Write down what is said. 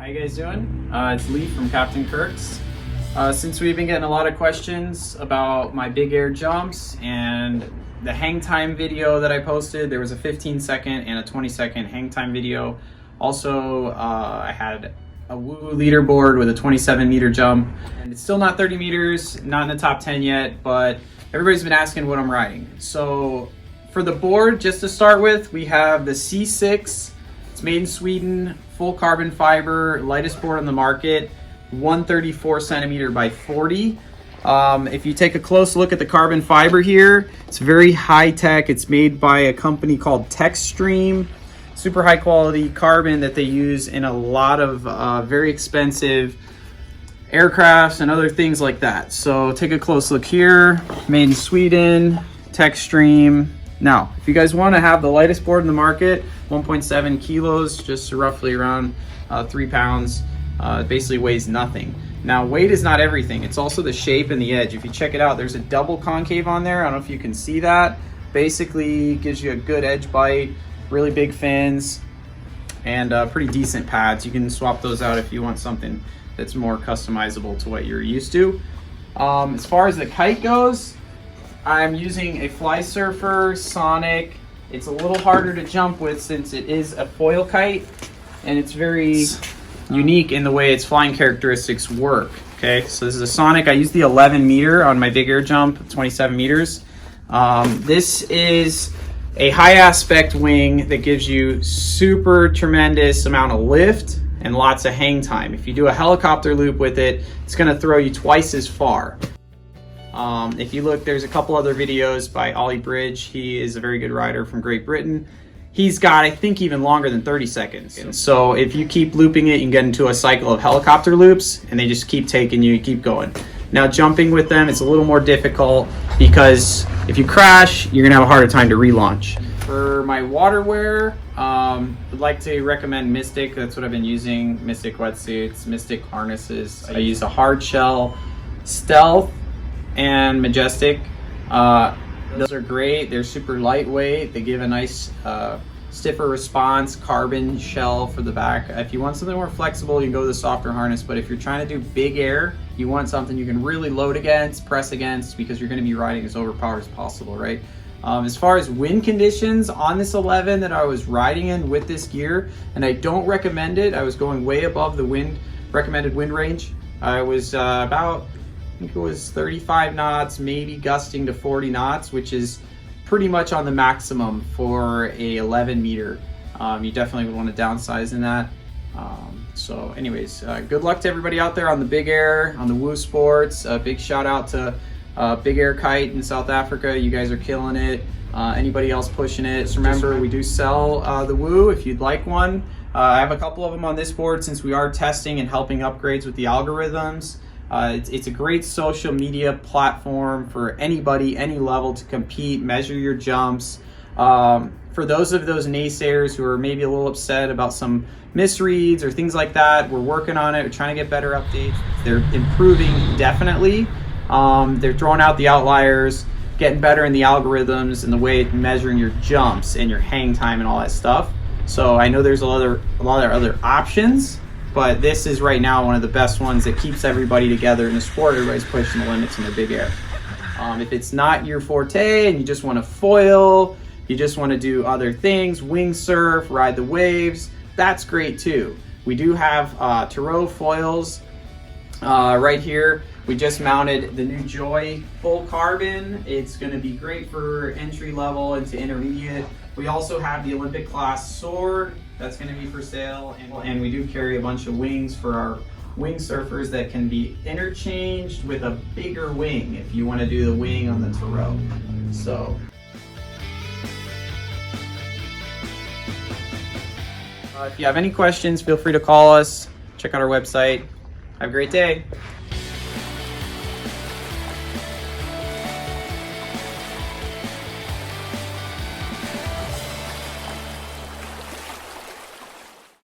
How you guys doing? It's Lee from Captain Kirk's. Since we've been getting a lot of questions about my BigAir jumps and the hang time video that I posted, there was a 15-second and a 20-second hang time video. Also, I had a Woo leaderboard with a 27-meter jump, and it's still not 30 meters, not in the top 10 yet, but everybody's been asking what I'm riding. So for the board, just to start with, we have the C6. It's made in Sweden, full carbon fiber, lightest board on the market, 134 centimeter by 40. If you take a close look at the carbon fiber here, it's very high tech. It's made by a company called Techstream. Super high quality carbon that they use in a lot of very expensive aircrafts and other things like that. So take a close look here, made in Sweden, Techstream. Now, if you guys want to have the lightest board in the market, 1.7 kilos, just roughly around 3 pounds, it basically weighs nothing. Now, weight is not everything. It's also the shape and the edge. If you check it out, there's a double concave on there. I don't know if you can see that. Basically gives you a good edge bite, really big fins, and pretty decent pads. You can swap those out if you want something that's more customizable to what you're used to. As far as the kite goes, I'm using a Fly Surfer Sonic. It's a little harder to jump with since it is a foil kite, and it's very unique in the way its flying characteristics work. Okay, so this is a Sonic. I use the 11 meter on my BigAir jump, 27 meters. This is a high aspect wing that gives you super tremendous amount of lift and lots of hang time. If you do a helicopter loop with it, it's gonna throw you twice as far. If you look, there's a couple other videos by Ollie Bridge. He is a very good rider from Great Britain. He's got, I think, even longer than 30 seconds. So if you keep looping it, you can get into a cycle of helicopter loops, and they just keep taking you, keep going. Now, jumping with them, it's a little more difficult because if you crash, you're gonna have a harder time to relaunch. For my Waterwear, I'd like to recommend Mystic. That's what I've been using. Mystic wetsuits, Mystic harnesses. I use a hard shell, Stealth, and Majestic. Those are great. They're super lightweight. They give a nice stiffer response, carbon shell for the back. If you want something more flexible, you can go with a softer harness, but if you're trying to do BigAir, you want something you can really load against, press against, because you're going to be riding as overpowered as possible, right? As far as wind conditions on this 11 that I was riding in with this gear, and I don't recommend it, I was going way above the recommended wind range. I was about, I think it was 35 knots, maybe gusting to 40 knots, which is pretty much on the maximum for a 11 meter. You definitely would want to downsize in that. So anyways, good luck to everybody out there on the BigAir, on the Woo Sports. Big shout out to BigAir Kite in South Africa. You guys are killing it. Anybody else pushing it. So remember, we do sell the Woo if you'd like one. I have a couple of them on this board since we are testing and helping upgrades with the algorithms. It's a great social media platform for anybody, any level to compete, measure your jumps. For those naysayers who are maybe a little upset about some misreads or things like that, we're working on it. We're trying to get better updates. They're improving, definitely. They're throwing out the outliers, getting better in the algorithms and the way it's measuring your jumps and your hang time and all that stuff. So I know there's a lot of other options, but this is right now one of the best ones that keeps everybody together in the sport. Everybody's pushing the limits in the BigAir. If it's not your forte and you just want to foil, you just want to do other things, wing surf, ride the waves, that's great too. We do have Tarot foils right here. We just mounted the new Joy full carbon. It's going to be great for entry level into intermediate. We also have the Olympic class sword that's going to be for sale, and we do carry a bunch of wings for our wing surfers that can be interchanged with a bigger wing if you want to do the wing on the Tarot. So if you have any questions, feel free to call us. Check out our website. Have a great day.